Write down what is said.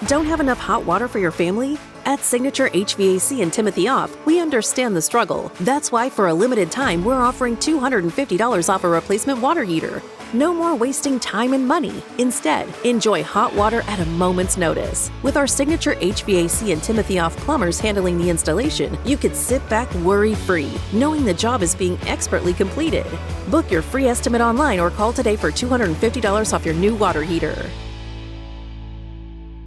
Don't have enough hot water for your family? At Signature HVAC and Timothy Off, we understand the struggle. That's why for a limited time, we're offering $250 off a replacement water heater. No more wasting time and money. Instead, enjoy hot water at a moment's notice. With our Signature HVAC and Timothy Off plumbers handling the installation, you could sit back worry-free, knowing the job is being expertly completed. Book your free estimate online or call today for $250 off your new water heater.